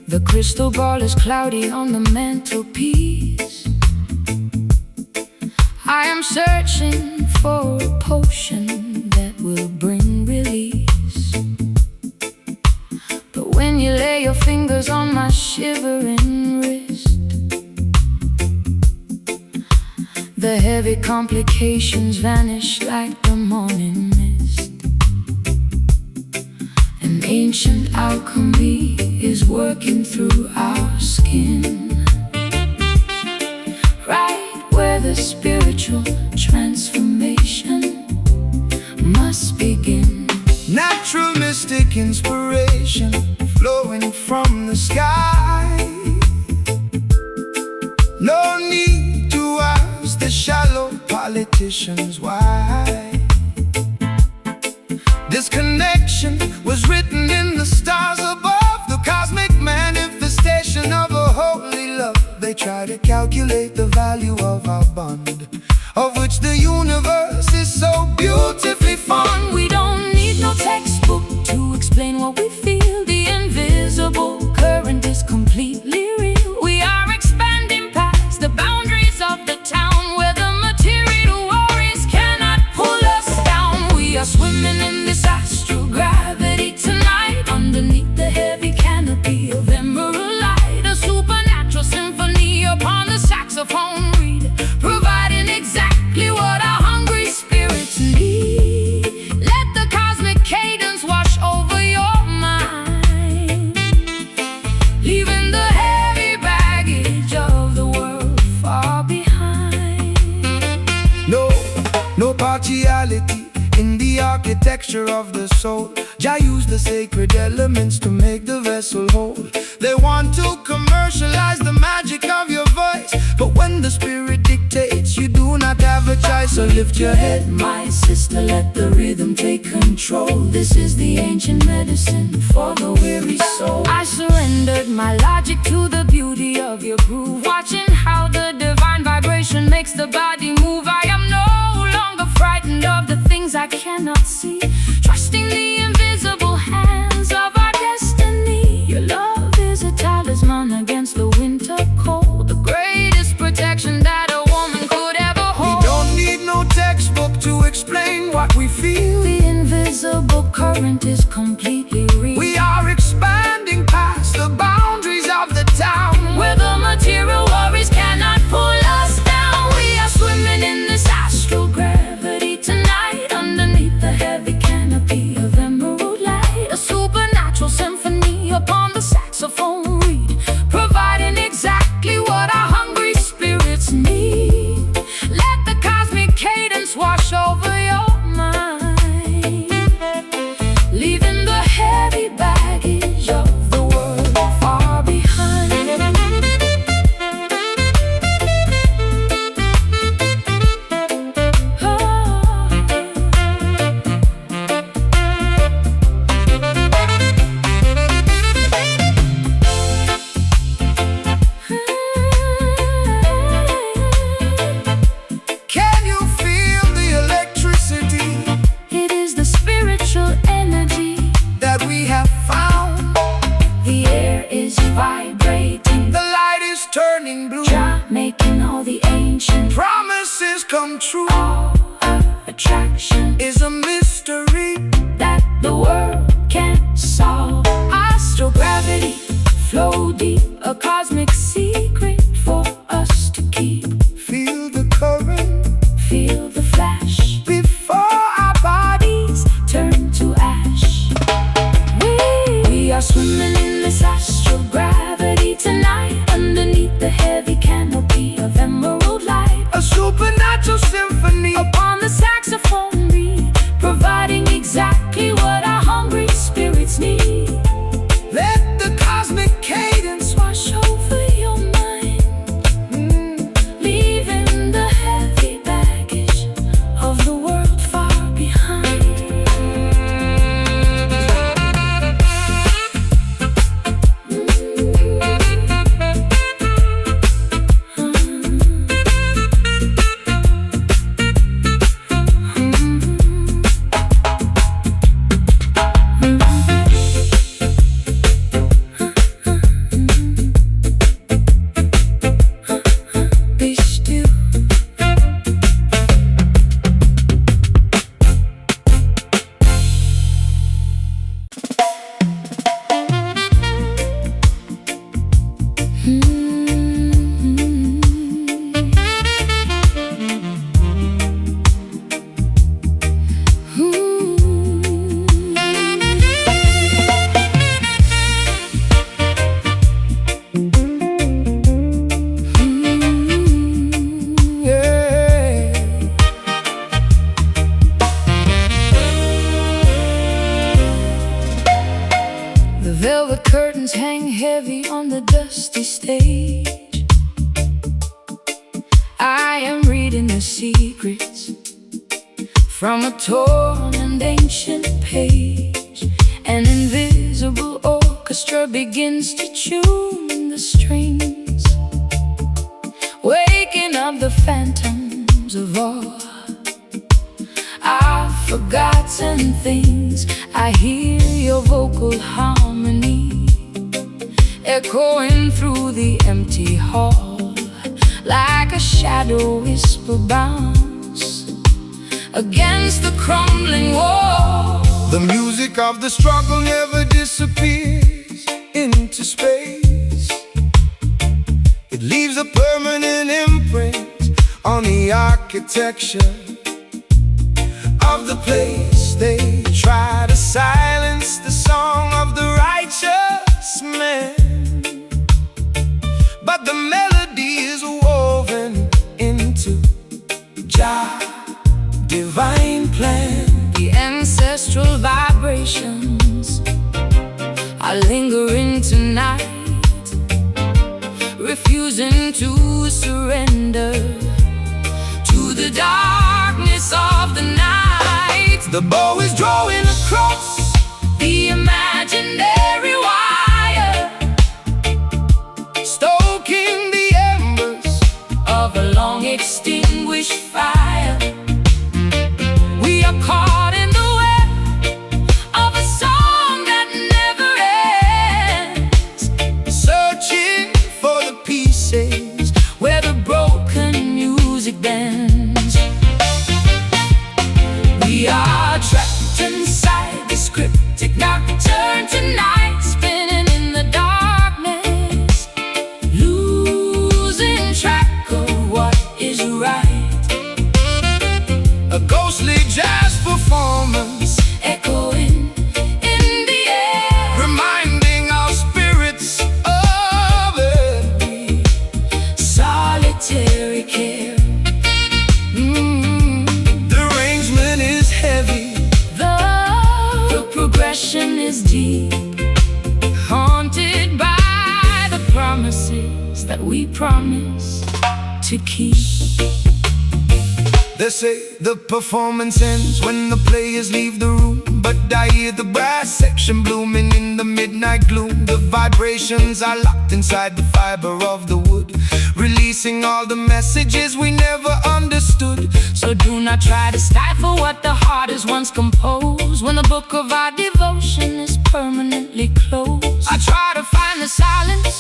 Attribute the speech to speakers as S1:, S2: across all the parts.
S1: The crystal ball is cloudy on the mantelpiece. I am searching for a potion that will bring release. But when you lay your fingers on my shivering wrist, the heavy complications vanish like the morning mist. An ancient alchemy is working through our skin, right where the spiritual transformation must begin.
S2: Natural mystic inspiration flowing from the sky. No need to ask the shallow politicians why. This connection was written in the stars above, the cosmic manifestation of a holy love. They try to calculate the value of our bond, of which the universe is so beautifully fond.
S1: We don't need no textbook to explain what we feel. The invisible current is completely real. We are expanding past the boundaries of the town, where the material worries cannot pull us down. We are swimming in this astral gravity tonight, underneath the heavy canopy of emerald light. A supernatural symphony upon the saxophone reed, providing exactly what our hungry spirits need. Let the cosmic cadence wash over your mind, leaving the heavy baggage of the world far behind.
S2: No partiality in the architecture of the soul. Jah used the sacred elements to make the vessel whole. They want to commercialize the magic of your voice, but when the spirit dictates, you do not have a choice. So lift your head,
S1: My sister, let the rhythm take control. This is the ancient medicine for the weary soul. I surrendered my logic to the beauty of your groove, watching how the divine vibration makes the body move. I am no longer frightened of the things I cannot see, trusting the invisible hands of our destiny. Your love is a talisman against the winter cold, the greatest protection that a woman could ever hold.
S2: we don't need no textbook to explain what we feel.
S1: The invisible current is completely real.
S2: We are expanding past the boundaries of the town,
S1: Where the material worries cannot pull us down. We are swimming in this astral gravity tonight, underneath the heavy canopy of emerald light. A supernatural symphony upon the saxophone reed, providing exactly what our hungry spirits need. Let the cosmic cadence wash over your mind, leaving the heavy baggage of the world far behind.
S2: can you feel the electricity
S1: It is the spiritual energy.
S2: that we have found?
S1: The air is vibrating,
S2: The light is turning blue,
S1: Jah making all the ancient
S2: promises come true.
S1: law of attraction
S2: Is a mystery.
S1: that the world can't solve. Astral gravity, flow deep, a cosmic secret for us to keep.
S2: Feel the current
S1: Feel the flash
S2: before
S1: our bodies turn to ash. We are swimming in this astral gravity tonight, underneath the heavy canopy of emerald light.
S2: a supernatural symphony
S1: Upon the saxophone reed, providing exactly what our hungry spirits need.
S2: Let the cosmic cadence
S1: the curtains hang heavy on the dusty stage. I am reading the secrets from a torn and ancient page. An invisible orchestra begins to tune the strings, waking up the phantoms of all I've forgotten things. I hear your vocal harmony echoing through the empty hall, like a shadow whisper bounce against the crumbling wall.
S2: The music of the struggle never disappears into space. It leaves a permanent imprint on the architecture of the place. They try to silence the song of the righteous man, but the melody is woven into Jah divine plan.
S1: The ancestral vibrations are lingering tonight, refusing to surrender to the darkness of the night.
S2: The bow is drawing across
S1: the imaginary wire,
S2: stoking the embers
S1: of a long extinguished fire. We are caught in the web of a song that never ends,
S2: searching for the pieces
S1: where the broken music bends. We are trapped inside this cryptic nocturne tonight, spinning in the darkness, losing track of what is right.
S2: a ghostly jazz performance
S1: Echoing in the air,
S2: reminding our spirits of every
S1: solitary care.
S2: The arrangement is heavy,
S1: The progression is deep, haunted by the promises that we promise to keep.
S2: they say the performance ends when the players leave the room, but I hear the brass section blooming in the midnight gloom. The vibrations are locked inside the fiber of the wood, releasing all the messages we never understood.
S1: So do not try to stifle what the heart has once composed, when the book of our devotion is permanently closed. I try to find the silence,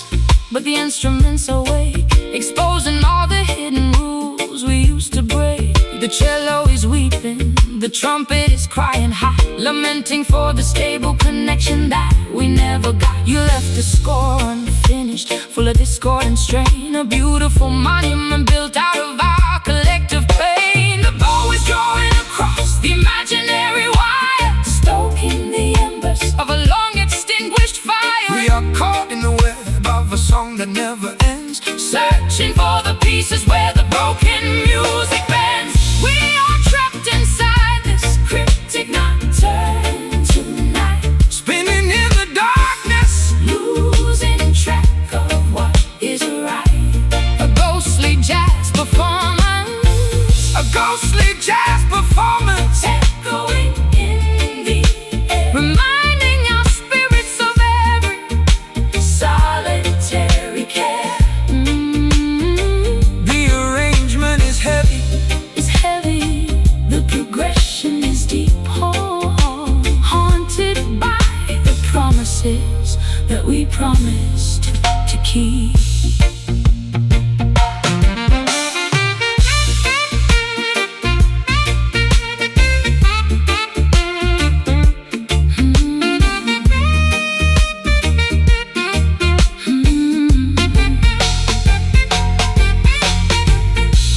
S1: but the instruments awake, exposing all the hidden rules we used to break. The cello is weeping, the trumpet is crying high, lamenting for the stable connection that we never got. You left the score unfinished, full of discord and strain, a beautiful monument built out of our collective pain. The bow is drawing across the imaginary wire, stoking the embers of a long extinguished fire.
S2: We are caught in the web of a song that never ends,
S1: Searching for the pieces where the broken music bends. We are trapped inside this cryptic nocturne tonight,
S2: spinning in the darkness,
S1: losing track of what is right. A ghostly jazz performance,
S2: a ghostly jazz performance
S1: echoing in the air, reminding our spirits of every solitary care.
S2: The arrangement is heavy,
S1: It's heavy, the progression is deep, haunted by the promises that we promised to keep.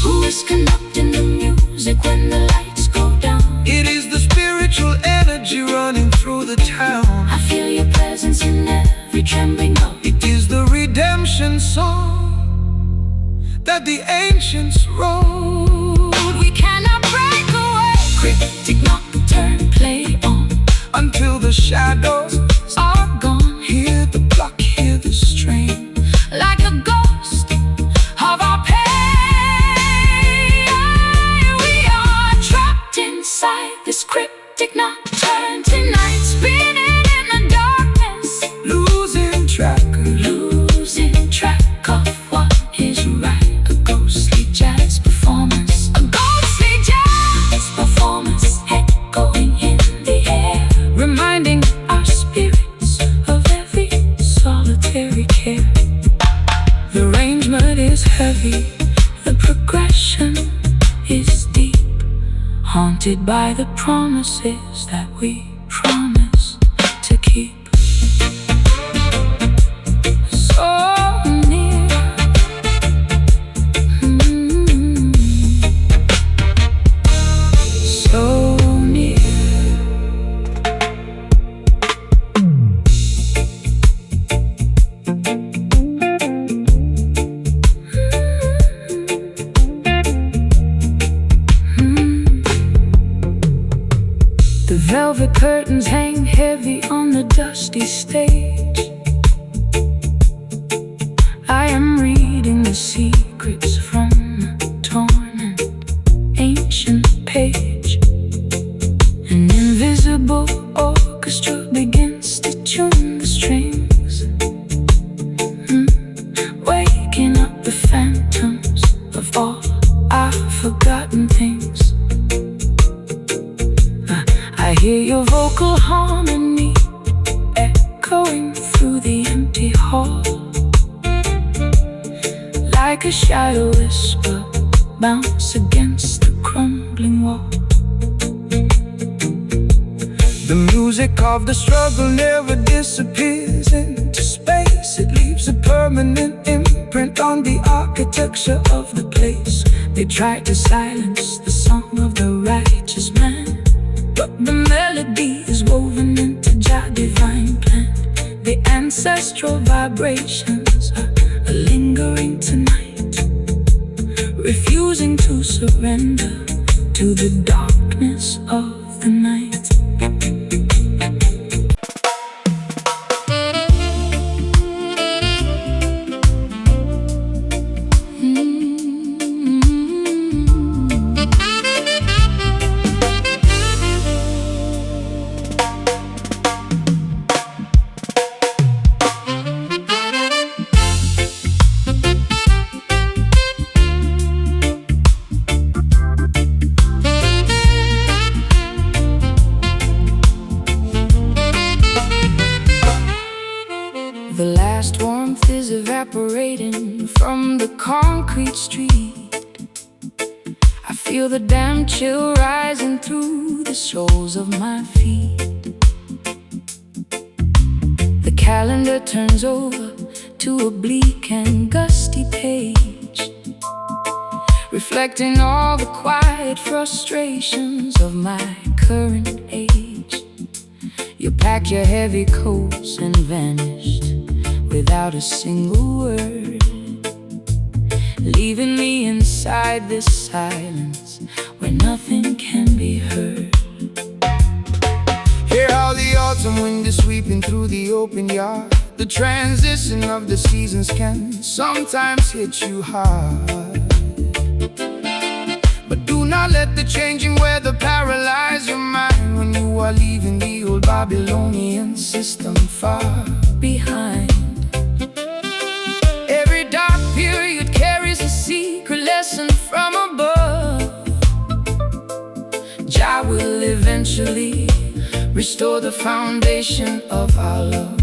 S1: Who is conducting the music when the lights go down?
S2: it is the spiritual energy running through the town.
S1: I feel your presence in every trembling note.
S2: It is the redemption song that the ancients wrote.
S1: We cannot break away. Cryptic nocturne, play on
S2: Until the shadows
S1: are gone.
S2: hear the
S1: track, losing track of what is right. A ghostly jazz performance, a ghostly jazz performance, echoing in the air, reminding our spirits of every solitary care. The arrangement is heavy, the progression is deep, haunted by the promises that we promised to keep. So near, so near. The velvet curtains hang heavy on the dusty stage. I am reading the secrets from a torn and ancient page. An invisible orchestra begins to tune the strings, waking up the phantoms of all our forgotten things. I hear your vocal harmony echoing through the empty hall, like a shadow whisper bounce against the crumbling wall.
S2: The music of the struggle never disappears into space. It leaves a permanent imprint on the architecture of the place.
S1: They tried to silence the song of the righteous man, but the melody is woven into Jah divine plan. The ancestral vibrations are lingering tonight, refusing to surrender to the darkness of the night. The last warmth is evaporating from the concrete street. I feel the damn chill rising through the soles of my feet. The calendar turns over to a bleak and gusty page, reflecting all the quiet frustrations of my current age. You packed your heavy coats and vanished without a single word, leaving me inside this silence where nothing can be heard.
S2: Hear how the autumn wind is sweeping through the open yard. The transition of the seasons can sometimes hit you hard, but do not let the changing weather paralyze your mind when you are leaving the old Babylonian system far behind. Every dark period carries a secret lesson from above. Jah will eventually restore the foundation of our love.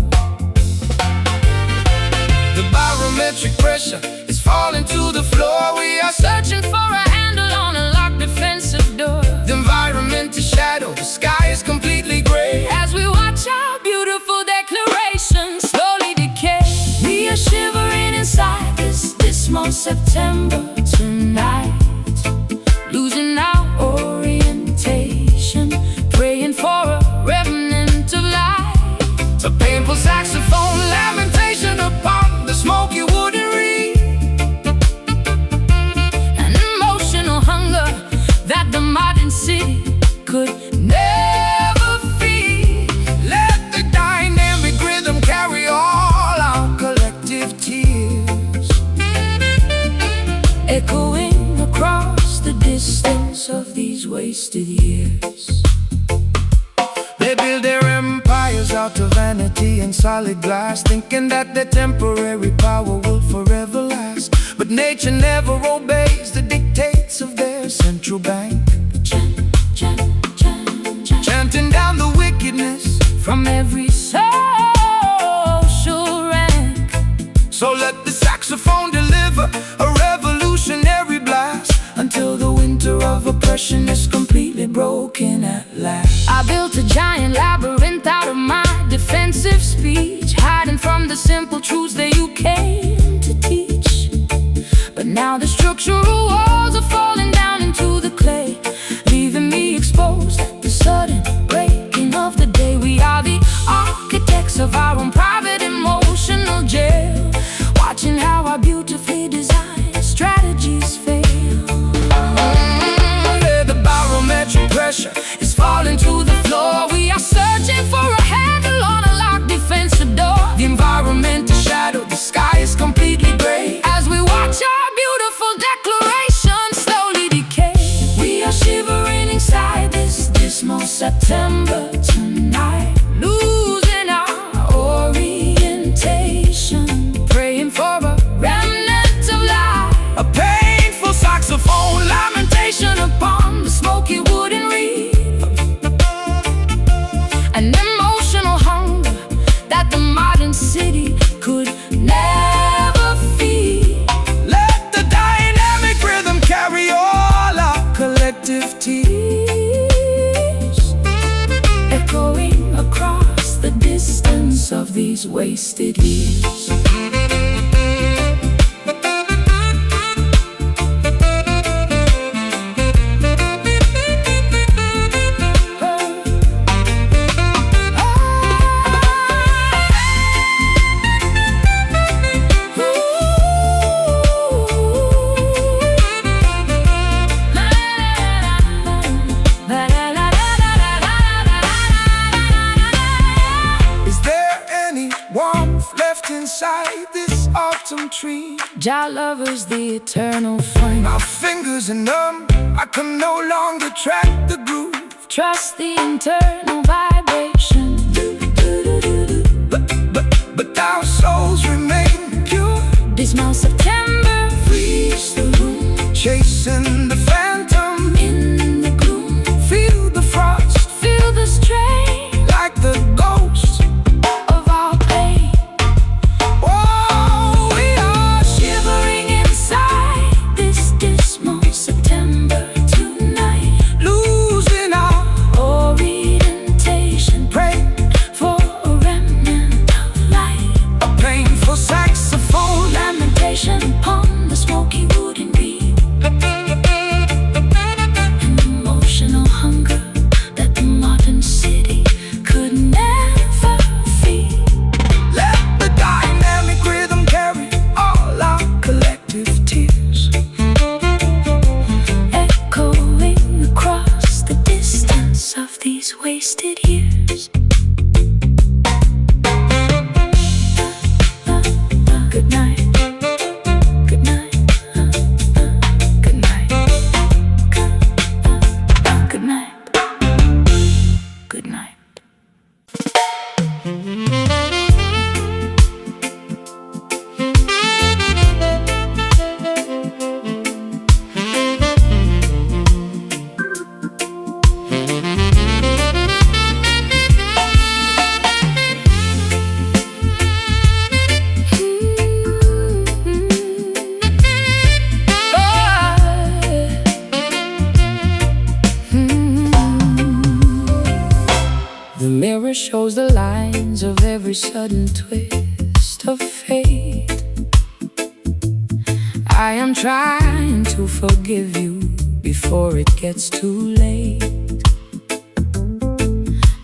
S2: The barometric pressure is falling to the floor. We are searching for a handle on a locked defensive door. The environment is shadow, the sky is completely gray.
S1: As we watch our beautiful declaration slowly decay, we are shivering inside this dismal September tonight, losing our orientation, praying for a remnant of light.
S2: A painful saxophone lamentation upon the smoky wooden reed.
S1: An emotional hunger that the modern city could never feed.
S2: Let the dynamic rhythm carry all our collective tears,
S1: echoing across the distance of these wasted years.
S2: They build their empires out of vanity and solid glass, thinking that their temporary power will forever last. But nature never obeys the dictates of their central bank, chanting down the wickedness
S1: from every social rank.
S2: So let the saxophone deliver a revolutionary blast, until the winter of oppression is completely broken at last.
S1: I built a giant labyrinth out of my defensive speech, hiding from the simple truths that you came to teach. But now the structural walls are falling down into the clay, leaving me exposed at the sudden breaking of the day. We are the architects of our own private emotional jail, watching how our beautifully designed strategies fail.
S2: The barometric pressure is falling to the floor. We are searching for a handle on a locked defensive door. The environment is shadowed, the sky is completely gray, as we watch our beautiful declaration slowly decay. We are shivering inside this dismal September tonight, losing our orientation, praying for a remnant of life. A painful saxophone lamentation upon the smoky wooden reed, an emotional hunger that the modern city could never feed. Let the dynamic rhythm carry all our collective tears, echoing across the distance of these wasted years. Inside this autumn tree,
S1: Jah lover's the eternal flame.
S2: my fingers are numb, I can no longer track the groove.
S1: Trust the internal vibration.
S2: But our souls remain pure.
S1: Dismal September frees the room,
S2: Chasing the phantom
S1: in the gloom.
S2: feel the frost,
S1: Feel the strain
S2: like the ghost
S1: of our pain.
S2: Oh, we are
S1: Shivering inside this dismal September tonight,
S2: losing our
S1: orientation,
S2: prey.
S1: for a remnant of light.
S2: A painful saxophone
S1: Lamentation upon the smoky wooden reed, an emotional hunger that the modern city could never feed.
S2: Let the dynamic rhythm carry all our collective tears,
S1: Echoing across the distance of these wasted years. Good night. Good night. Good night. Good night. Good night. The mirror shows the lines of every sudden twist of fate. I am trying to forgive you before it gets too late.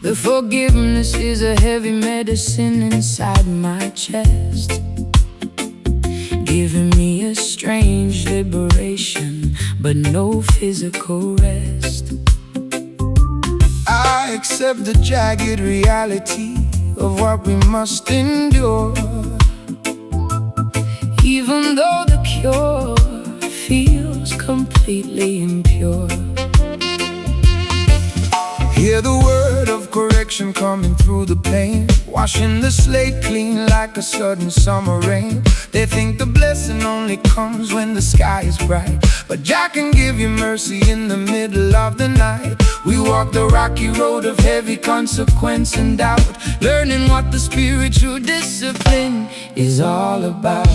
S1: The forgiveness is a heavy medicine inside my chest, giving me a strange liberation, but no physical rest.
S2: I accept the jagged reality of what we must endure,
S1: even though the cure feels completely impure.
S2: Hear the word of correction perfection coming through the pain, washing the slate clean like a sudden summer rain. They think the blessing only comes when the sky is bright, but Jah can give you mercy in the middle of the night. We walk the rocky road of heavy consequence and doubt, learning what the spiritual discipline is all about.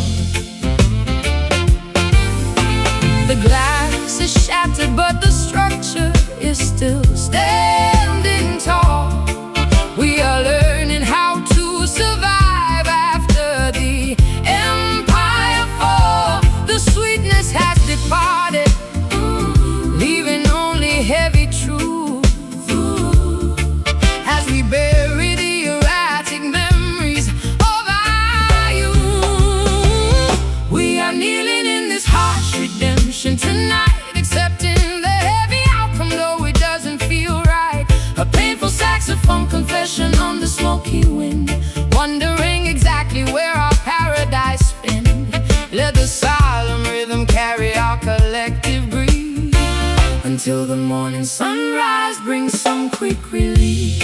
S1: The glass is shattered, but the structure is still standing tall. We are learning how to survive after the empire fall. The sweetness has departed, leaving only heavy truth. As we bury the erratic memories of our youth, we are kneeling in this harsh redemption tonight, accepting the heavy outcome though it doesn't feel right. A painful saxophone confession on the smoky wind, wondering exactly where our paradise been. Let the solemn rhythm carry our collective grief, until the morning sunrise brings some quick relief.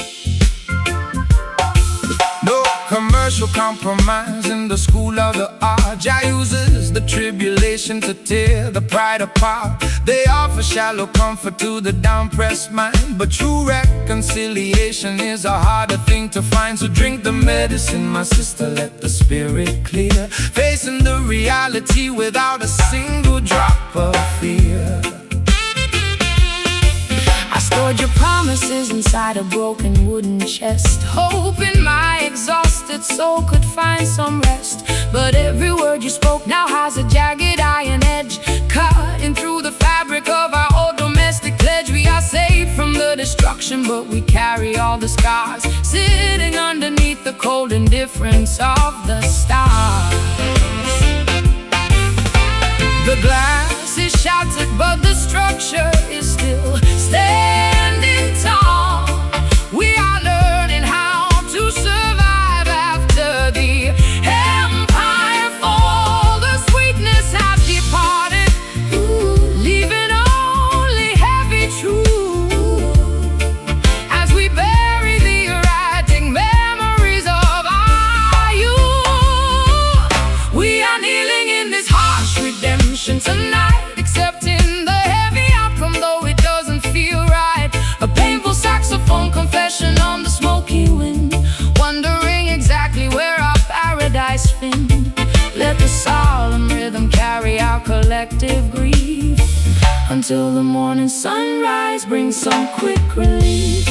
S2: No commercial compromise in the school of the art. Jah uses the tribulation to tear the pride apart. They offer shallow comfort to the down-pressed mind, but true reconciliation is a harder thing to find. So drink the medicine, my sister, let the spirit clear, facing the reality without a single drop of fear.
S1: I stored your promises inside a broken wooden chest, hoping my exhausted soul could find some rest. But every word you spoke now has a jagged iron edge, cutting through the fabric of our old domestic pledge. We are saved from the destruction, but we carry all the scars, sitting underneath the cold indifference of the stars. The glass is shattered, but the structure is still standing tall. We are learning how to survive after the empire fall. The sweetness has departed, leaving only heavy truth. As we bury the erratic memories of our youth, we are kneeling in this harsh redemption tonight, accepting the heavy outcome though it doesn't feel right. A painful saxophone confession on the smoky wind, wondering exactly where our paradise been. Let the solemn rhythm carry our collective grief, until the morning sunrise brings some quick relief.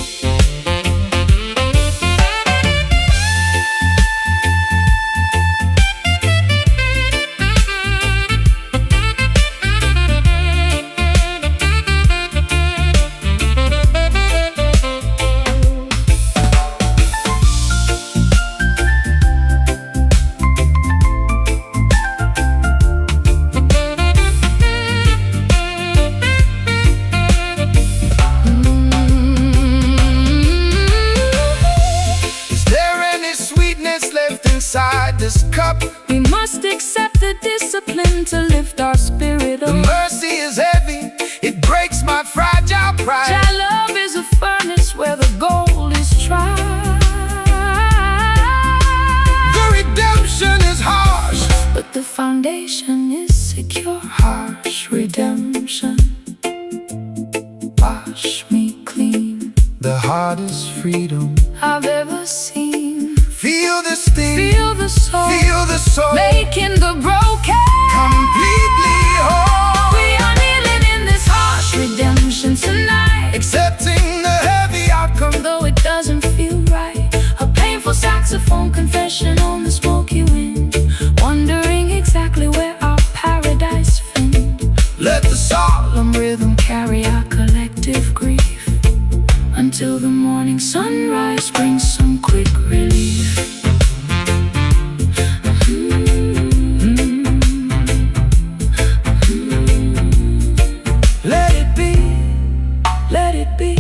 S2: Inside this cup,
S1: we must accept the discipline to lift our spirit up.
S2: The mercy is heavy, it breaks my fragile pride.
S1: Jah love is a furnace where the gold is tried.
S2: The redemption is harsh,
S1: but the foundation is secure.
S2: Harsh redemption,
S1: wash me clean.
S2: The hardest freedom
S1: I've ever seen.
S2: Feel the sting,
S1: feel the soul, making the broken
S2: completely whole.
S1: We are kneeling in this harsh redemption tonight,
S2: accepting the heavy outcome
S1: though it doesn't feel right. A painful saxophone confession on the smoky wind, wondering exactly where our paradise found.
S2: Let the solemn
S1: rhythm carry our collective grief, until the morning sunrise brings some quick relief.
S2: Let it be,
S1: let it be.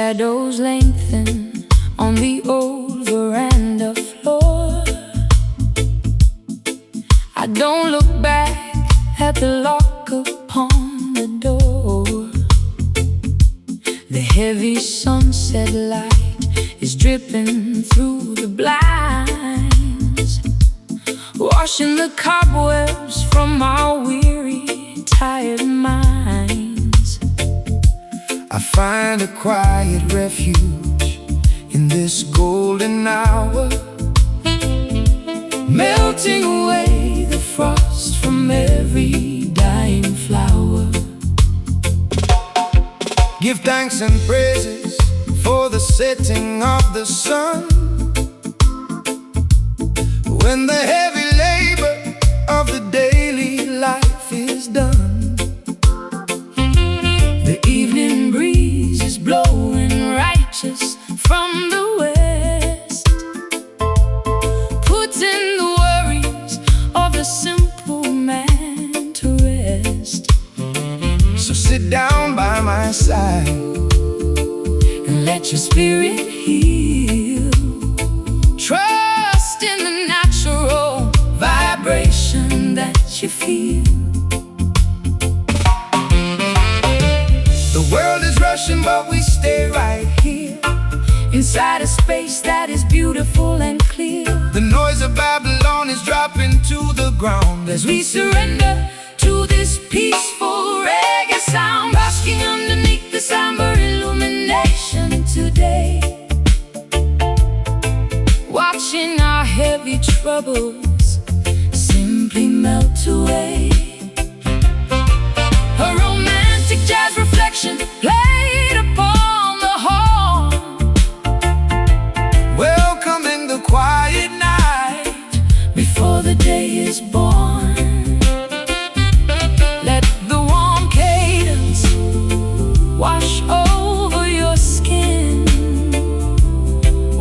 S1: shadows lengthen on the old veranda floor. I don't look back at the lock upon the door. The heavy sunset light is dripping through the blinds, washing the cobwebs from our weary, tired minds.
S2: I find a quiet refuge in this golden hour, melting away the frost from every dying flower. Give thanks and praises for the setting of the sun, when the heavy labor of the daily life is done. The evening breeze is blowing righteous from the west, putting the worries of the simple man to rest. So sit down by my side and let your spirit heal. Trust in the natural vibration that you feel. The world is rushing, but we stay right here, inside a space that is beautiful and clear. The noise of Babylon is dropping to the ground as we surrender to this peaceful reggae sound, basking underneath the somber illumination today, watching our heavy troubles simply melt away. A romantic jazz reflection played upon the horn, welcoming the quiet night before the day is born. Let the warm cadence wash over your skin,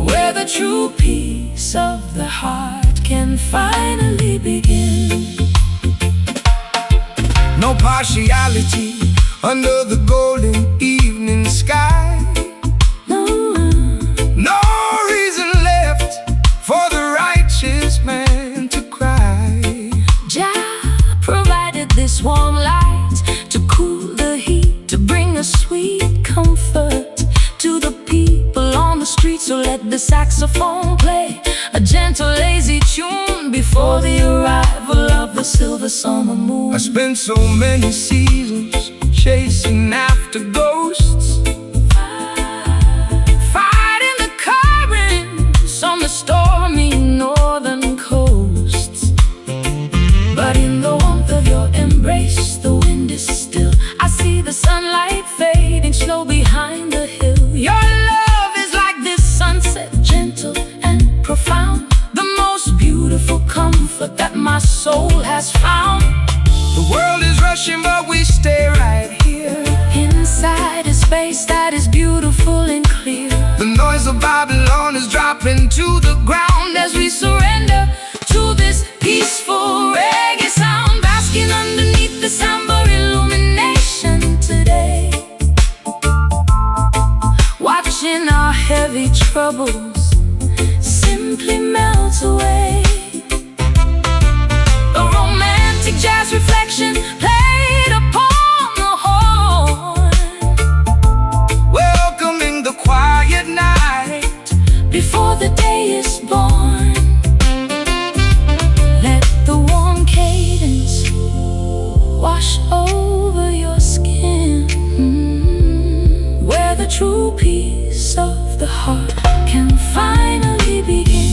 S2: where the true peace of the heart can finally begin. No partiality under the golden evening sky. No reason left for the righteous man to cry. Jah provided this warm light to cool the heat, to bring a sweet comfort to the people on the street. So let the saxophone play a gentle, lazy tune before the arrival of the silver summer moon. I spent so many seasons chasing after ghosts, fighting the currents on the stormy northern coasts. But in the warmth of your embrace, the wind is still. I see the sunlight fading slow behind the hill. Your love is like this sunset, gentle and profound, the most beautiful comfort that my soul has found. The world is rushing, but we stay right here, inside a space that is beautiful and clear. The noise of Babylon is dropping to the ground as we surrender to this peaceful reggae sound, basking underneath the somber illumination today, watching our heavy troubles simply melt away. A romantic jazz reflection played upon the horn, welcoming the quiet night before the day is born. Let the warm cadence wash over your skin, where the true peace of the heart can finally begin.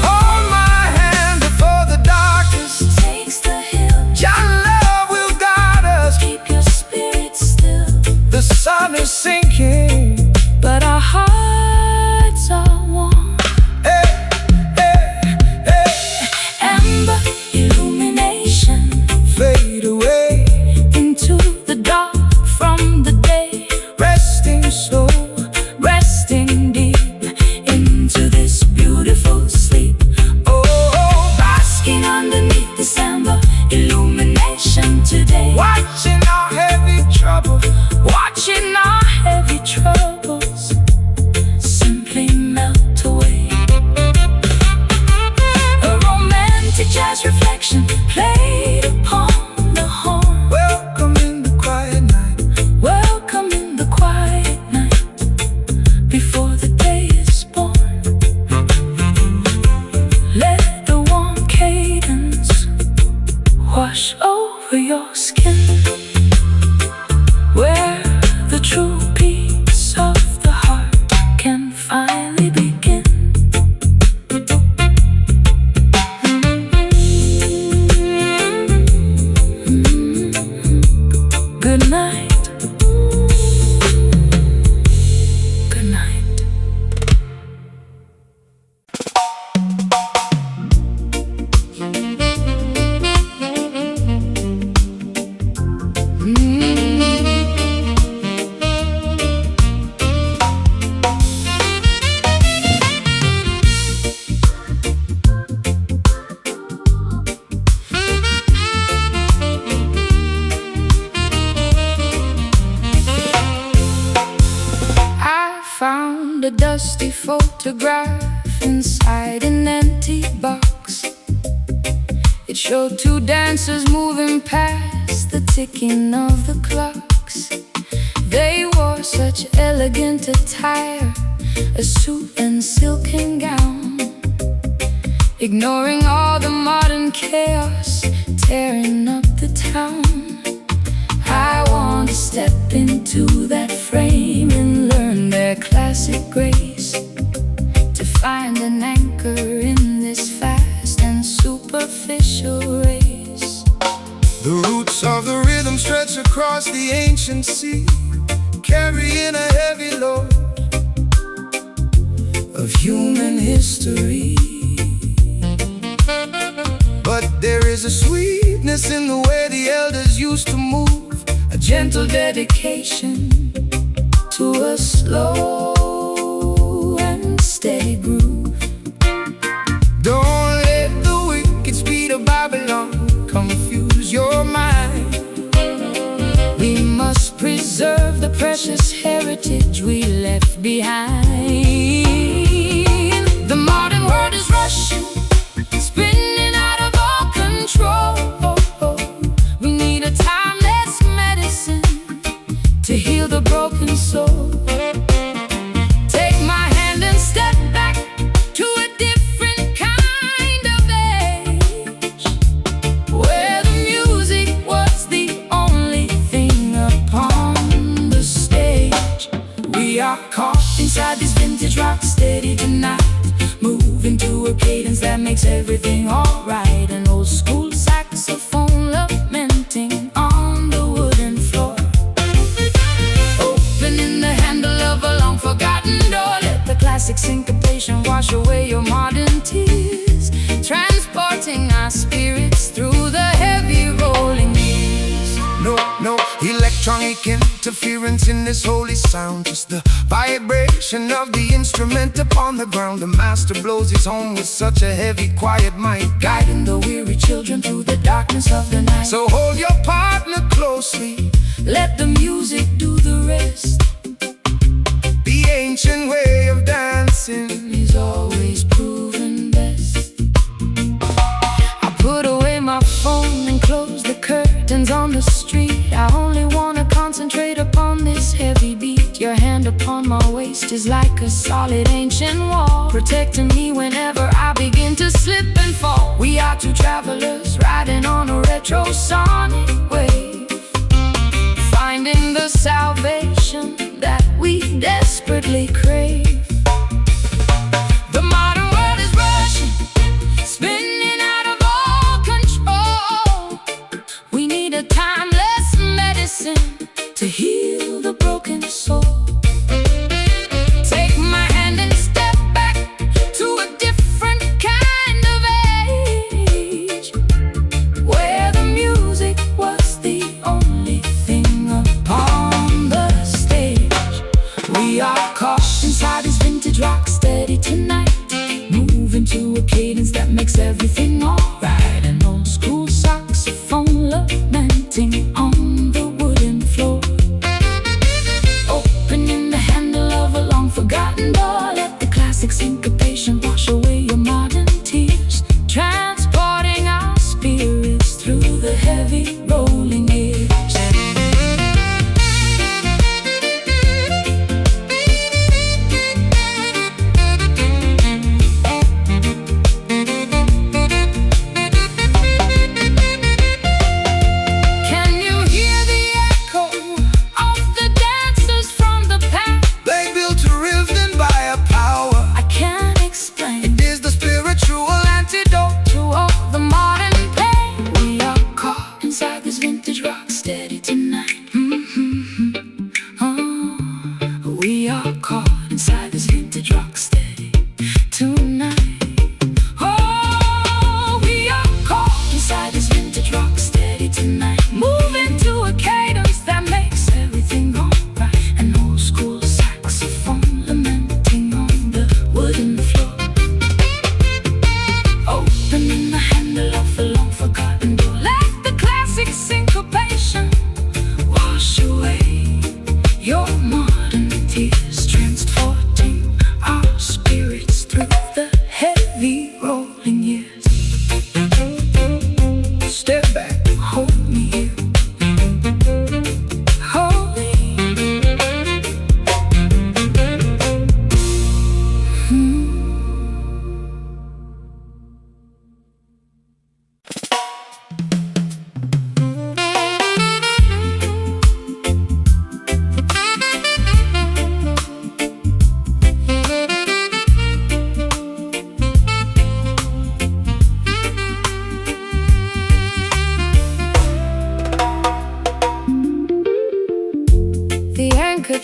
S2: Hold my hand before the darkest
S1: dusty photograph inside an empty box. It showed two dancers moving past the ticking of the clocks. They wore such elegant attire, a suit and silken gown, ignoring all the modern chaos tearing up the town. I want to step into that frame and learn their classic grace, to find an anchor in this fast and superficial race.
S2: The roots of the rhythm stretch across the ancient sea, carrying a heavy load of human history. But there is a sweetness in the way the elders used to move, a gentle dedication to a slow and steady groove. Don't let the wicked speed of Babylon confuse your mind. We must preserve the precious heritage we left behind. The modern world is rushing, spinning out of all control. We need a timeless medicine to heal the broken soul. Take my hand and step back to a different kind of age, where the music was the only thing upon the stage. We are caught inside this vintage rock steady tonight, moving to a cadence that makes everything alright. An old school saxophone lamenting on the wooden floor, opening the handle of a long forgotten door. Let the classic syncopation wash away your modern tears, transporting our spirits through the heavy rolling years. No electronic interference in this holy sound, just the vibration of the instrument upon the ground. The master blows his horn with such a heavy, quiet might,
S1: guiding the weary children through the darkness of the night.
S2: So hold your partner closely,
S1: let the music do the rest.
S2: the ancient way of dancing
S1: Is always proven best. I put away my phone and close the curtains on the street. I only wanna concentrate upon this heavy beat. Your hand upon my waist is like a solid ancient wall, protecting me whenever I begin to slip and fall. We are two travelers riding on a retro sonic wave, finding the salvation that we desperately crave. The modern world is rushing, spinning out of all control. We need a timeless medicine to heal the broken soul. Take my hand and step back to a different kind of age, where the music was the only thing upon the stage. We are caught inside this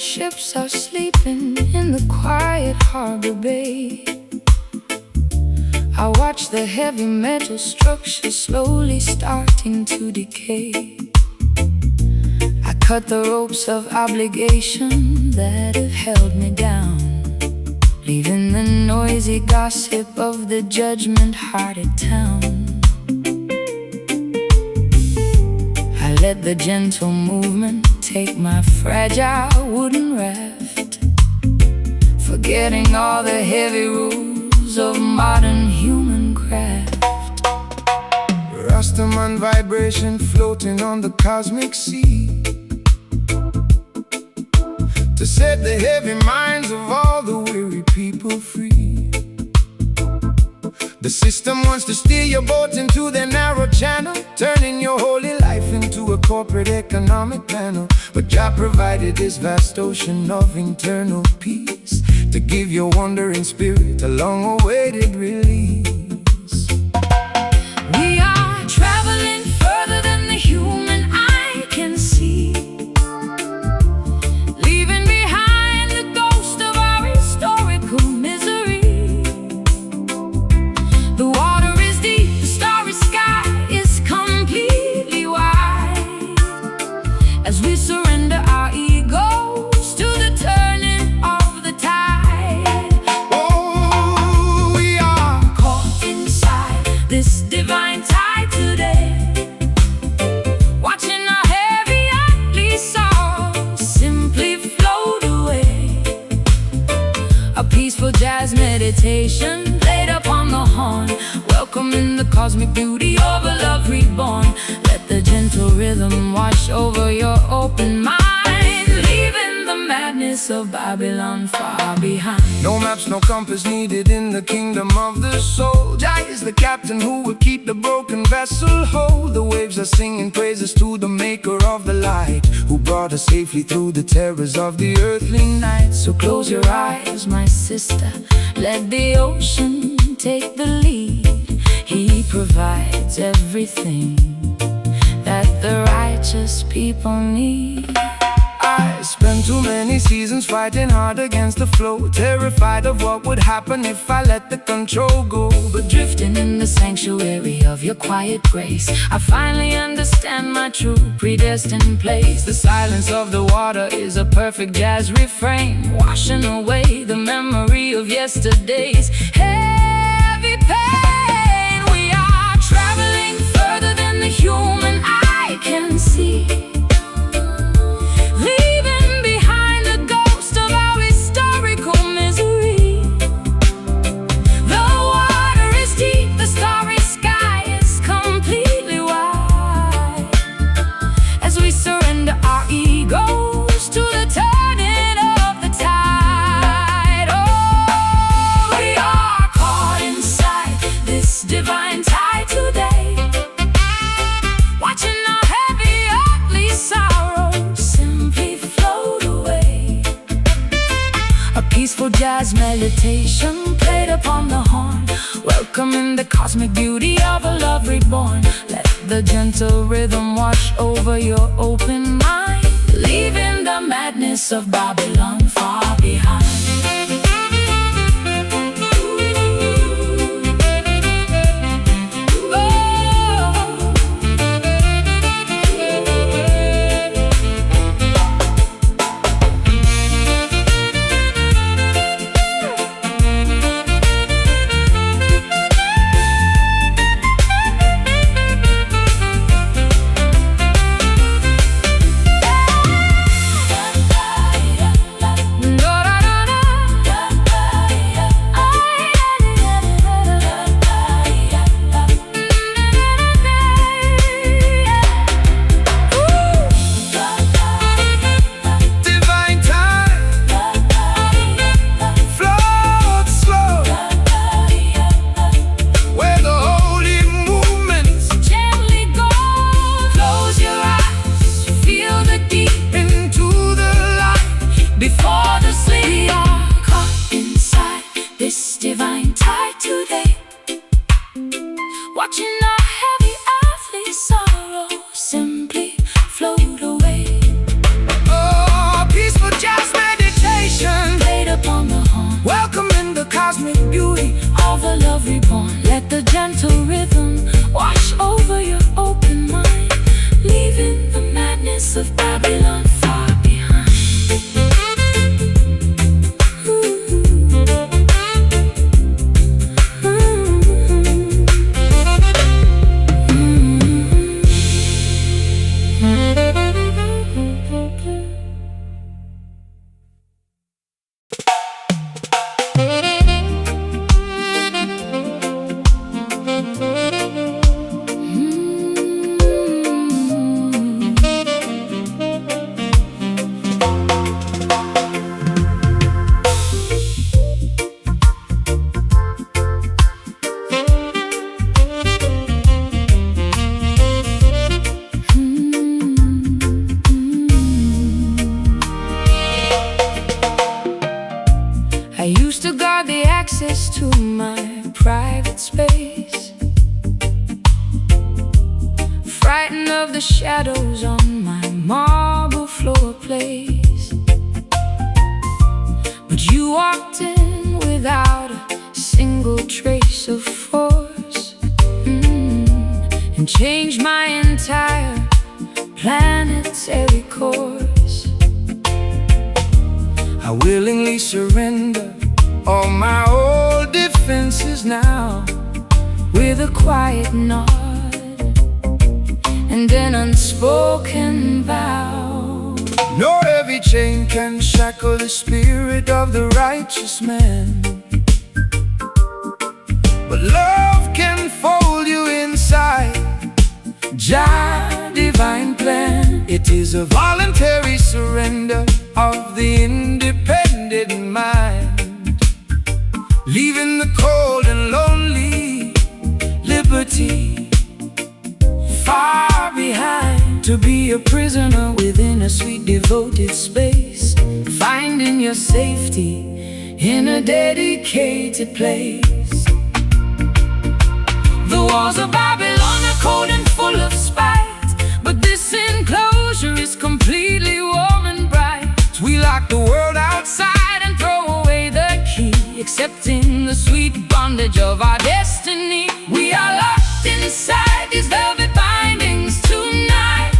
S1: ships are sleeping in the quiet harbor bay. I watch the heavy metal structures slowly starting to decay. I cut the ropes of obligation that have held me down, leaving the noisy gossip of the judgment-hearted town. I let the gentle movement take my fragile wooden raft, forgetting all the heavy rules of modern human craft.
S2: Rastaman vibration floating on the cosmic sea, to set the heavy minds of all the weary people free. The system wants to steer your boat into their narrow channel, turning your holy life into a corporate economic panel. But Jah provided this vast ocean of internal peace to give your wandering spirit a long-awaited release.
S1: We are traveling further than the human eye can see, leaving behind the ghost of our historical misery. The water is deep, the starry sky is completely wide, as we surrender our egos to the turning of the tide.
S2: Oh, we are
S1: Caught inside this divine tide today, watching our heavy earthly sorrows simply float away. A peaceful jazz meditation played upon the horn, welcoming the cosmic beauty of a love reborn. Let the gentle rhythm wash over your open mind, leaving the madness of Babylon far behind.
S2: no maps, no compass needed in the kingdom of the soul. Jah is the captain who will keep the broken vessel whole. The waves are singing praises to the maker of the light, who brought us safely through the terrors of the earthly night.
S1: So close your eyes, my sister, let the ocean take the lead. He provides everything that the righteous people need.
S2: I spent too many seasons fighting hard against the flow, terrified of what would happen if I let the control go.
S1: But drifting in the sanctuary of your quiet grace, I finally understand my true predestined place.
S2: The silence of the water is a perfect jazz refrain,
S1: Washing away the memory of yesterday's heavy pain. We are traveling further than the human eye can see, leaving behind the ghost of our historical misery. The water is deep, the starry sky is completely wide, as we surrender our egos to the turning of the tide. Oh, we are caught inside this divine tide today, watching our heavy earthly sorrows simply float away. A peaceful jazz meditation played upon the horn, welcoming the cosmic beauty of a love reborn. Let the gentle rhythm wash over your open mind, leaving the madness of Babylon far behind. Watching our heavy earthly sorrow simply float away.
S2: Oh, peaceful jazz
S1: cosmic beauty of the love reborn. Let the gentle rhythm wash over your open mind, leaving the madness of Babylon far behind. I used to guard the access to my private space, frightened of the shadows on my marble floor place. But you walked in without a single trace of force, and changed my entire planetary course. I willingly surrender all my old defenses now, with a quiet nod and an unspoken vow.
S2: No heavy chain can shackle the spirit of the righteous man, but love can fold you inside Jah divine plan. It is a voluntary surrender of the independent mind, leaving the cold and lonely liberty far behind. To be a prisoner within a sweet devoted space, finding your safety in a dedicated place.
S1: The walls of Babylon are cold and full of spite, but this enclosure is completely warm and bright.
S2: We lock the world outside
S1: And throw away the key, accepting the sweet bondage of our destiny. We are locked inside these velvet bindings tonight,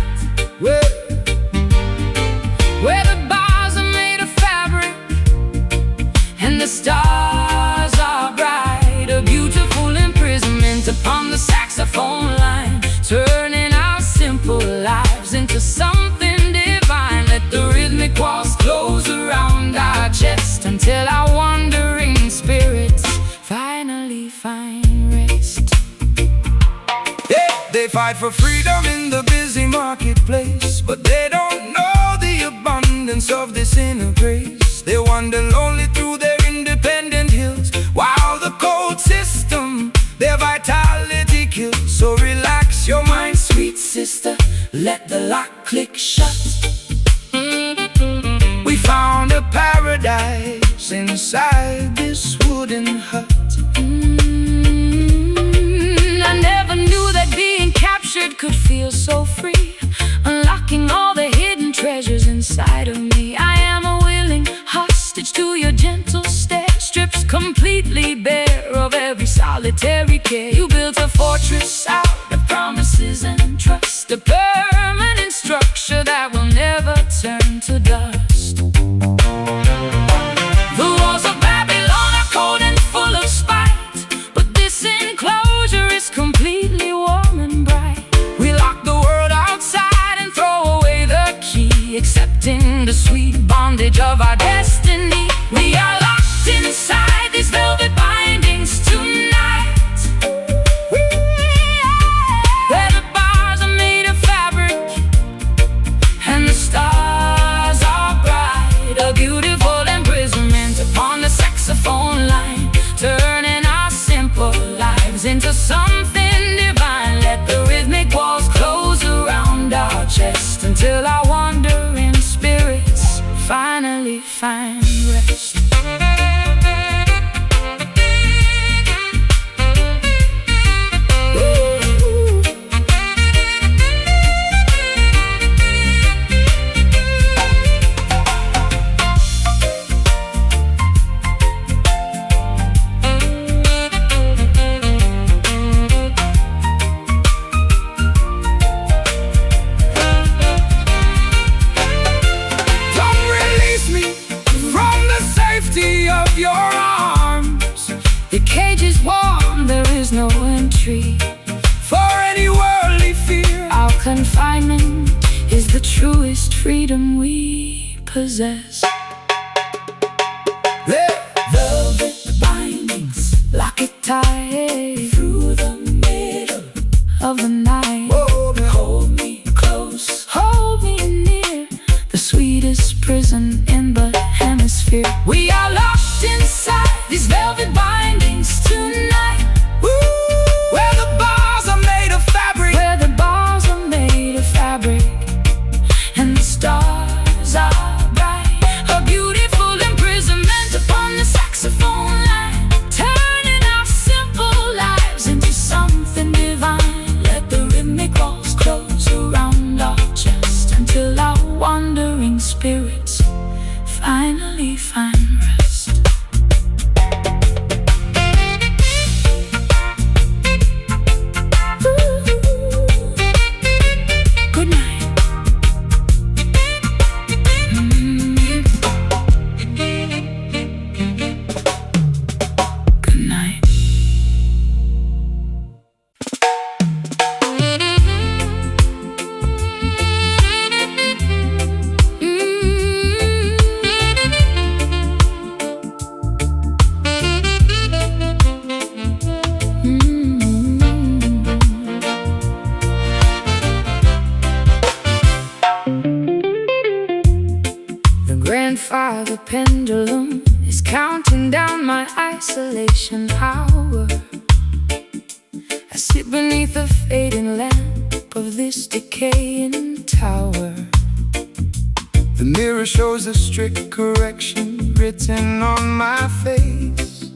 S1: where the bars are made of fabric and the stars are bright. A beautiful imprisonment upon the saxophone line, turning our simple lives into something divine. Let the rhythmic walls close around our chest until our wandering spirits finally find rest.
S2: They fight for freedom in the busy marketplace, but they don't know the abundance of this inner grace. They wander lonely through their independent hills, while the cold system their vitality kills. So relax your mind, sweet sister, let the lock click shut. We found a paradise inside this wooden hut.
S1: I never knew that being captured could feel so free, unlocking all the hidden treasures inside of me. I am a willing hostage to your gentle stare, strips completely bare of every solitary care. You built a fortress out of promises and trust, a permanent structure that will never turn to dust. The walls of Babylon are cold and full of spite, but this enclosure is completely warm and bright. We lock the world outside and throw away the key, accepting the sweet bondage of our destiny. We are locked inside these velvet bindings tonight, where the bars are made of fabric and the stars are bright. A beautiful imprisonment upon the saxophone line, turning our simple lives into something divine. Let the rhythmic walls close around our chest until our wandering spirits finally free. For any worldly fear, our confinement is the truest freedom we possess. Velvet bindings, lock it tight through the middle of the night. Hold me close, hold me near, the sweetest prison in the hemisphere. We are locked inside these velvet bindings tonight. Where the bars are made of fabric, where the bars are made of fabric, and the stars are bright. A beautiful imprisonment upon the saxophone line, turning our simple lives into something divine. Let the rhythmic walls close around our chest until our wandering spirits finally find rest. Good night. Good night. The grandfather pendulum is counting down my isolation hour. I sit beneath the fading lamp of this decaying tower.
S2: The mirror shows a strict correction written on my face,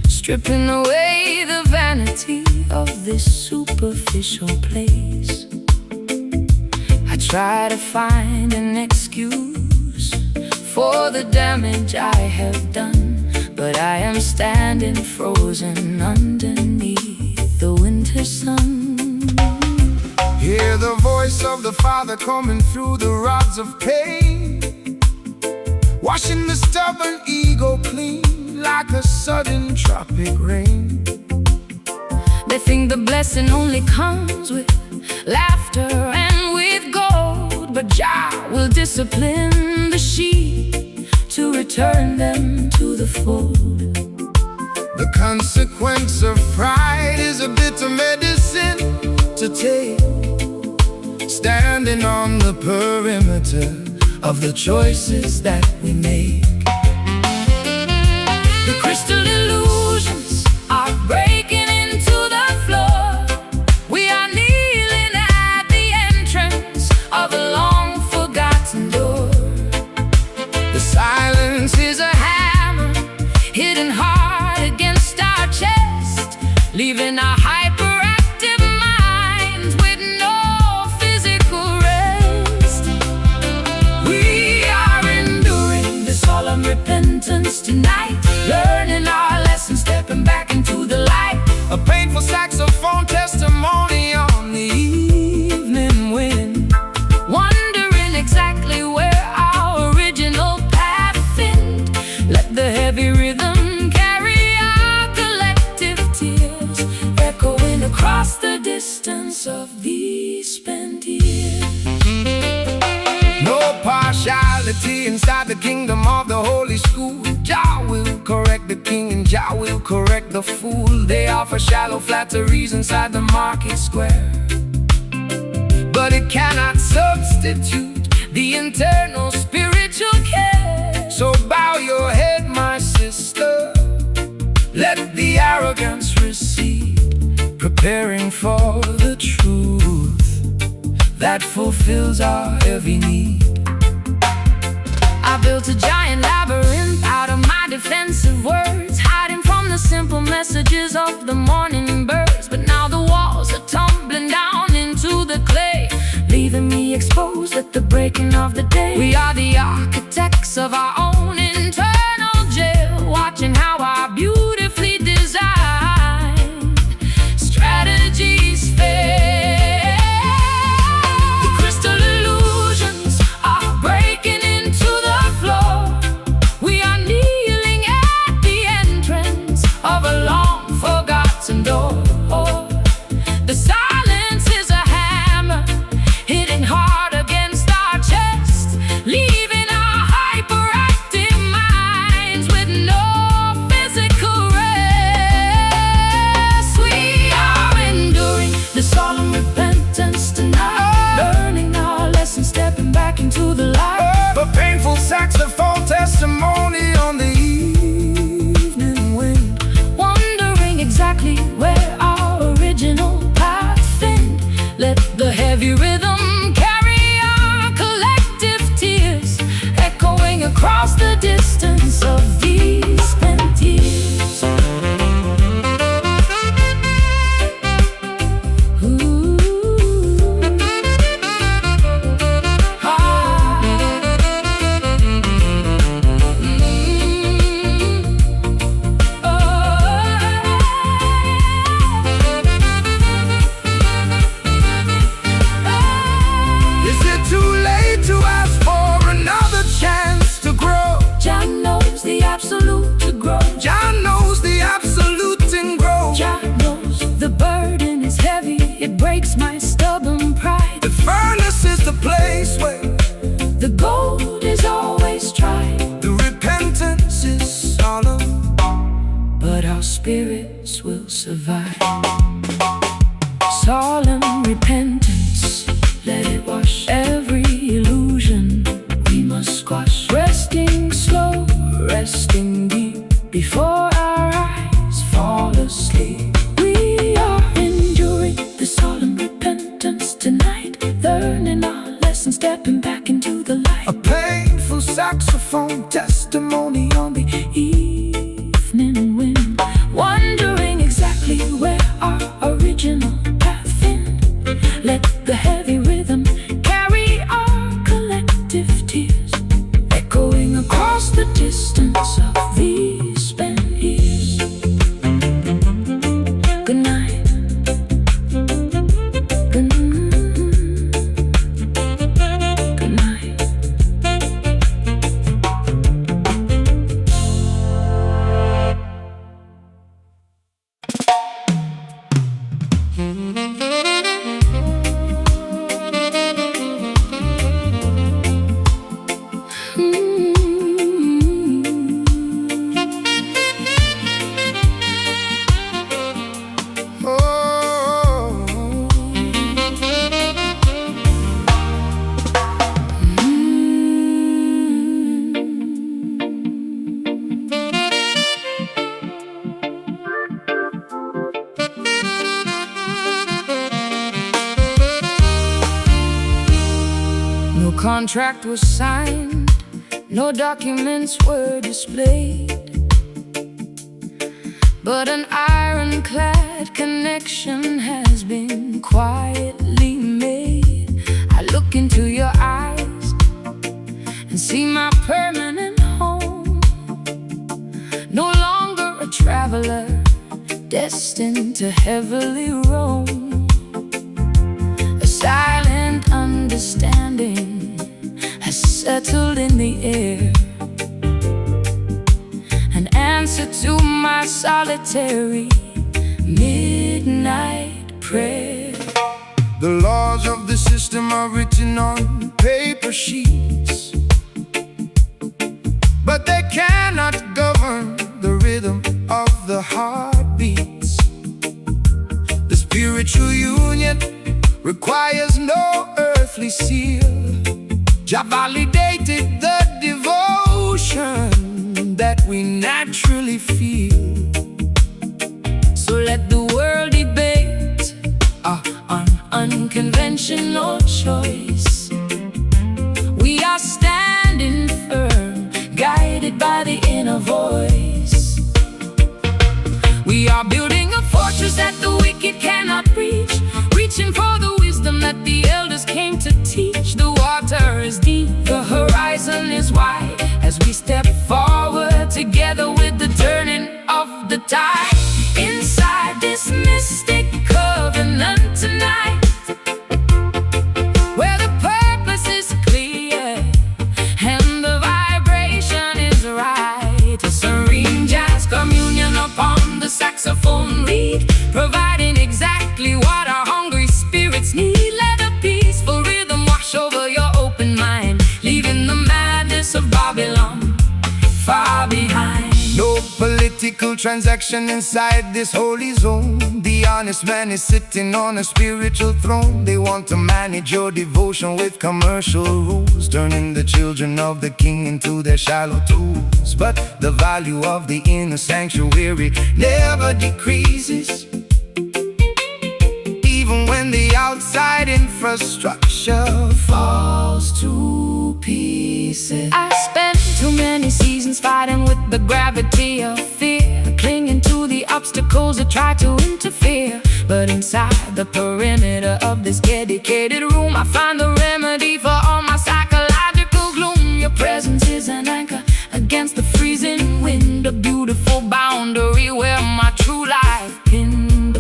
S1: Stripping away the vanity of this superficial place. I try to find an excuse for the damage I have done, but I am standing frozen underneath the winter sun.
S2: hear the voice of the Father coming through the rods of pain, washing the stubborn ego clean like a sudden tropic rain.
S1: They think the blessing only comes with laughter and with gold, but Jah will discipline the sheep to return them to the fold.
S2: The consequence of pride is a bitter medicine to take, standing on the perimeter of the choices that we make.
S1: The crystal illusions are breaking into the floor. We are kneeling at the entrance of a long forgotten door.
S2: The silence is a hammer
S1: Hidden hard against our chest, leaving our hyperactive minds with no physical rest. We are enduring the solemn repentance tonight, learning our lessons, stepping back into the light.
S2: a painful saxophone testimony on the evening wind.
S1: Wondering exactly where our original path ended. Let the heavy rhythm carry our collective tears, echoing across the distance of these spent years.
S2: No partiality inside the kingdom of the holy school. Jah will correct the king and Jah will correct the fool. They offer shallow flatteries inside the market square, but it cannot substitute the internal spiritual care. So bow your head, my sister, let the arrogance recede, preparing for the truth that fulfills our every need. I built a giant labyrinth out of my defensive words, hiding from the simple messages of the morning birds. But now the walls are tumbling down into the clay, leaving me exposed at the breaking of the day. We are the architects of our own internal jail, watching how our beautifully designed strategies fail. The crystal illusions are breaking into the floor. We are kneeling at the entrance of a long forgotten door.
S1: against my stubborn pride.
S2: The furnace is the place where
S1: the gold is always tried.
S2: the repentance is solemn,
S1: but our spirits will survive. Solemn repentance, let it wash every illusion we must squash. Resting slow, resting deep, before our eyes fall asleep. We are enduring the solemn repentance tonight, learning our lesson, stepping back into the light.
S2: a painful saxophone testimony on the
S1: Evening wind, wondering exactly where our original path ended. Let the heavy rhythm carry our collective tears, echoing across the distance of these spent years. Good night. Good night. No contract was signed, no documents were displayed, but an ironclad connection has been quietly made. I look into your eyes and see my permanent home, no longer a traveler destined to heavily roam. A silent understanding has settled in the air, an answer to my solitary midnight prayer.
S2: The laws of the system are written on paper sheets, but they cannot govern the rhythm of the heartbeats. The spiritual union requires no earthly seal. Jah validated the devotion that we naturally feel. So let the world debate on unconventional choice. We are standing firm, guided by the inner voice. We are building a fortress that the wicked cannot reach, reaching for the wisdom that the elders came to teach. The water is deep, the horizon is wide, as we step forward together with the turning of the tide. Inside this mystic covenant tonight, where the purpose is clear and the vibration is right. A serene jazz communion upon the saxophone lead, providing exactly what our hungry spirits need. Let a peaceful rhythm wash over your open mind, leaving the madness of Babylon far behind. No political transaction inside this holy zone. The honest man is sitting on a spiritual throne. They want to manage your devotion with commercial rules, turning the children of the king into their shallow tools. But the value of the inner sanctuary never decreases, even when the outside infrastructure falls to pieces.
S1: I spent too many seasons fighting with the gravity of fear, clinging to the obstacles that try to interfere. But inside the perimeter of this dedicated room, I find the remedy for all my psychological gloom. Your presence is an anchor against the freezing wind, a beautiful boundary where my true life pinned.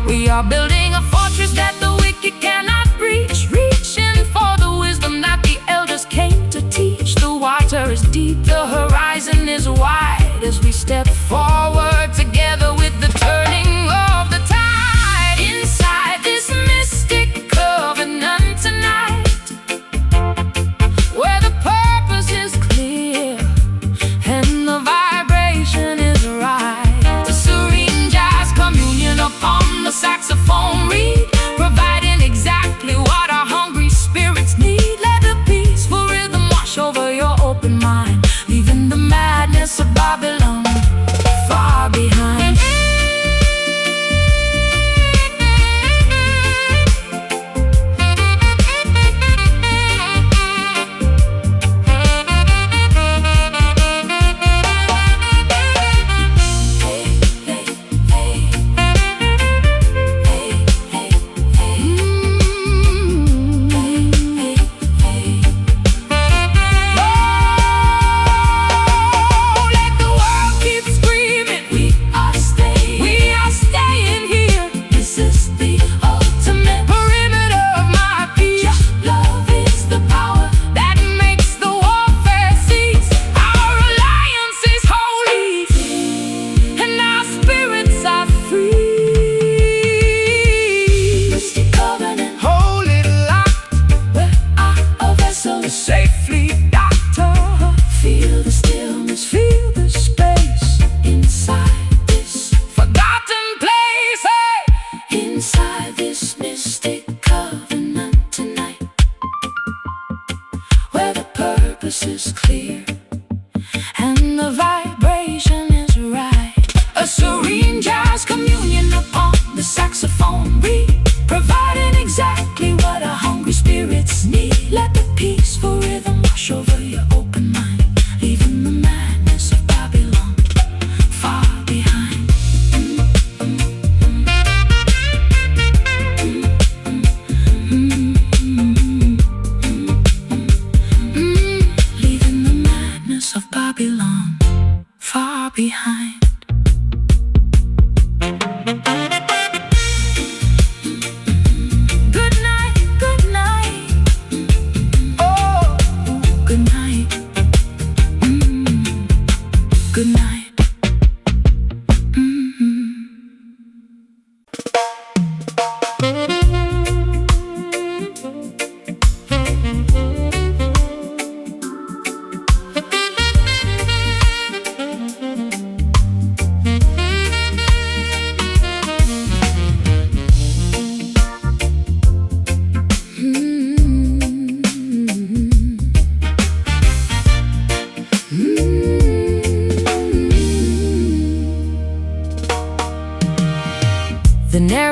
S1: We are building a fortress that the wicked cannot reach, reaching for the wisdom that the elders came to teach. The water is deep, the horizon is wide, as we step forward together with the turning of the tide. Inside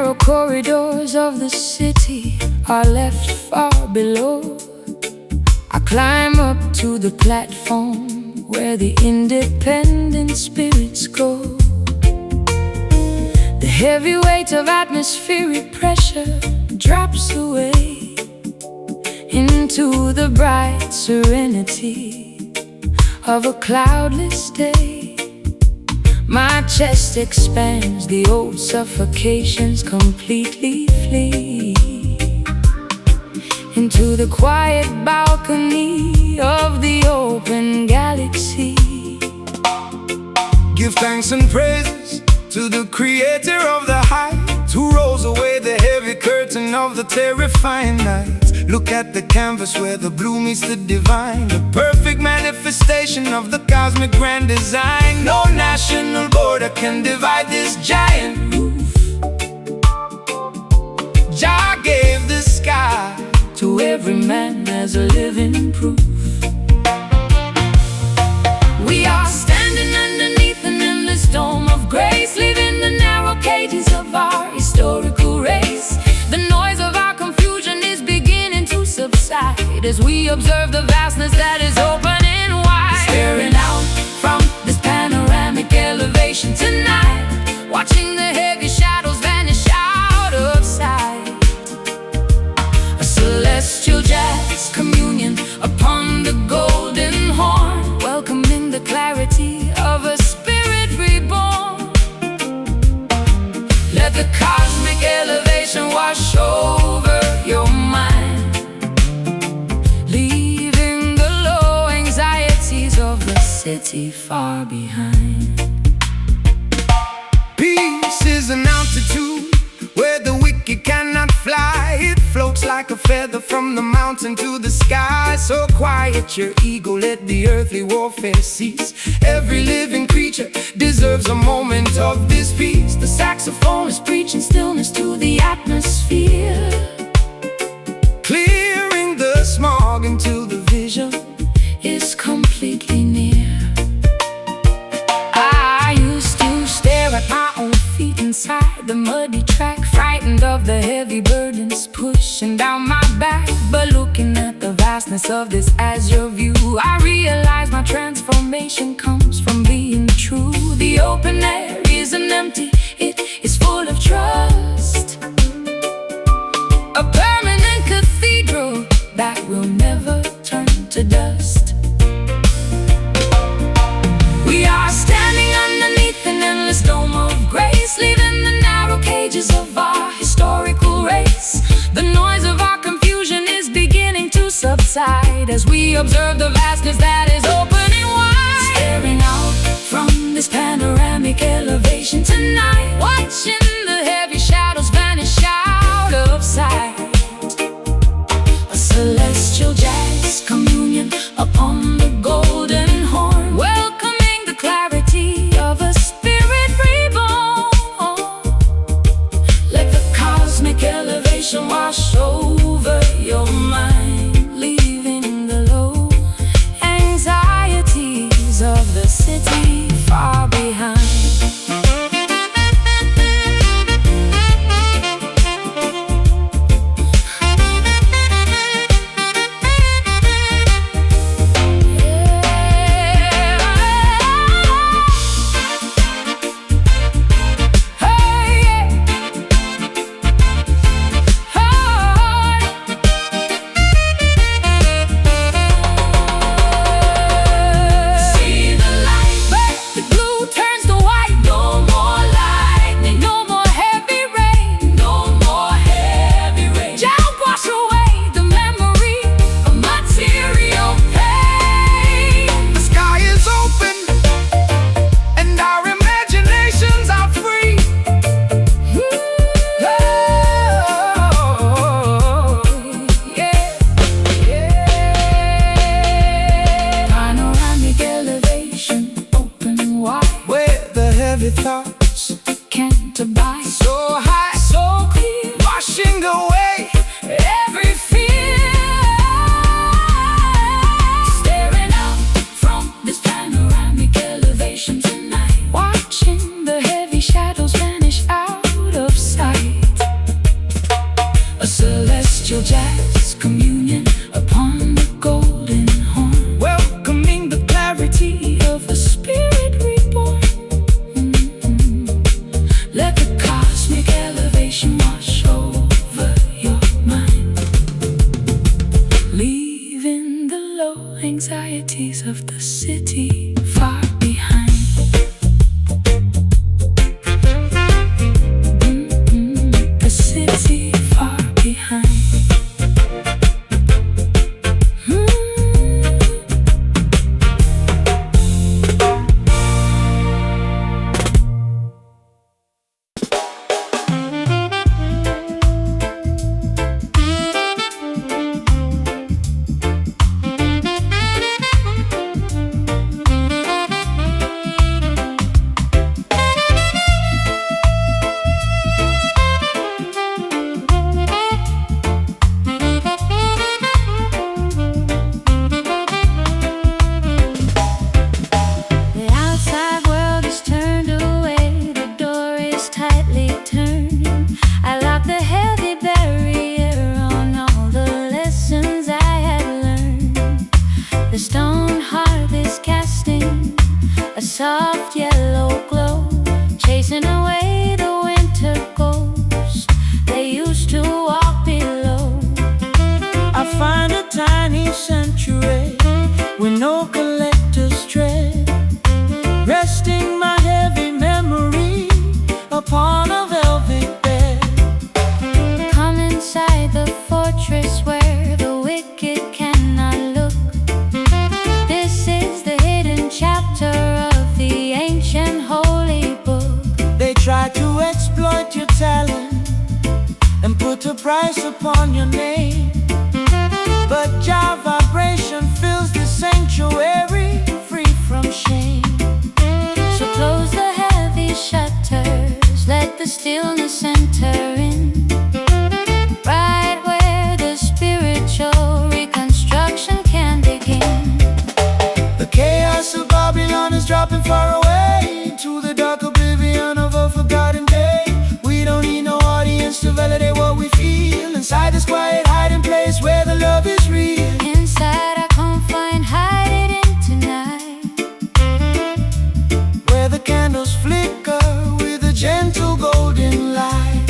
S1: narrow corridors of the city are left far below. I climb up to the platform where the independent spirits go. The heavy weight of atmospheric pressure drops away into the bright serenity of a cloudless day. My chest expands, the old suffocations completely flee into the quiet balcony of the open galaxy.
S2: Give thanks and praises to the creator of the heights, who rolls away the heavy curtain of the terrifying night. Look at the canvas where the blue meets the divine, the perfect manifestation of the cosmic grand design. No national border can divide this giant roof. Jah gave the sky
S1: to every man as a living proof. We are standing underneath an endless dome of grace, living the narrow cages of our historical race. The noise of our confusion is beginning to subside as we observe the vastness that is opening wide. Staring out from this panoramic elevation tonight, watching the heavy shadows vanish out of sight. A celestial jazz communion upon the golden horn, welcoming the clarity of a spirit reborn. Let the cosmic elevation wash over your mind, leaving the low anxieties of the city far behind.
S2: Peace is an altitude where the wicked cannot fly. It floats like a feather from the mountain to the sky. So quiet your ego, let the earthly warfare cease. Every living creature deserves a moment of this peace. The saxophone is preaching stillness to the atmosphere, clearing the smog until the vision is completely near. I used to stare at my own feet inside the muddy track, frightened of the heavy burdens pushing down my back. But looking at the vastness of this azure view, I realize my transformation comes from being true. The open air isn't empty, it is full of trust, a permanent cathedral that will never turn to dust. We are standing underneath an endless dome of grace, leaving the narrow cages of our historical race. The noise of our confusion is beginning to subside as we observe the vastness that is opening wide. Staring out from this panoramic elevation tonight, watching the heavy shadows vanish out of sight. A celestial jazz communion upon the golden horn, welcoming the clarity of a spirit reborn. Let the cosmic elevation wash over your mind, leaving the low anxiety
S1: celestial jazz communion upon the golden horn, welcoming the clarity of a spirit reborn. Let the cosmic elevation wash over your mind, leaving the low anxieties of the city far behind. The city far behind. The stone heart is casting a soft yellow glow, chasing away the winter ghosts they used to walk below.
S3: I find a tiny sanctuary with no collector's tread, resting my heavy memory upon a velvet bed.
S1: Come inside the fortress where the wicked cannot look. This is the hidden chapter of the ancient holy book.
S3: They try to exploit your talent and put a price upon your name, but Jah vibration fills the sanctuary, free from shame.
S1: So close the heavy shutters, let the stillness enter in, right where the spiritual reconstruction can begin.
S3: The chaos of Babylon is dropping far away into the dark oblivion of a forgotten day. We don't need no audience to validate what we feel inside this quiet hiding place where the love is real.
S1: Inside our confine, hide it in tonight,
S3: where the candles flicker with a gentle golden light.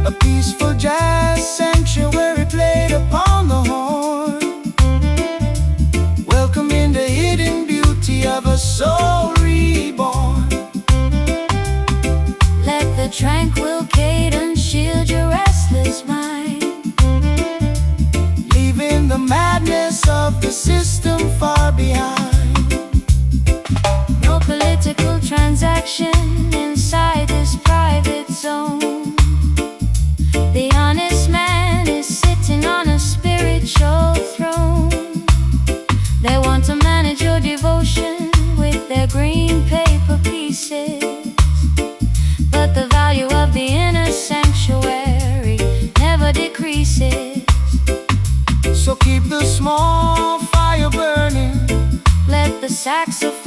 S3: A peaceful jazz sanctuary played upon the horn, welcoming the hidden beauty of a soul reborn.
S1: Let the tranquil cadence shield your restless mind,
S3: leaving the madness of the system far behind.
S1: no political transaction inside this private zone. The honest man is sitting on a spiritual throne. They want to manage your devotion with their green paper pieces, but the value of the inner sanctuary never decreases.
S3: So keep the small fire burning,
S1: Let the saxophone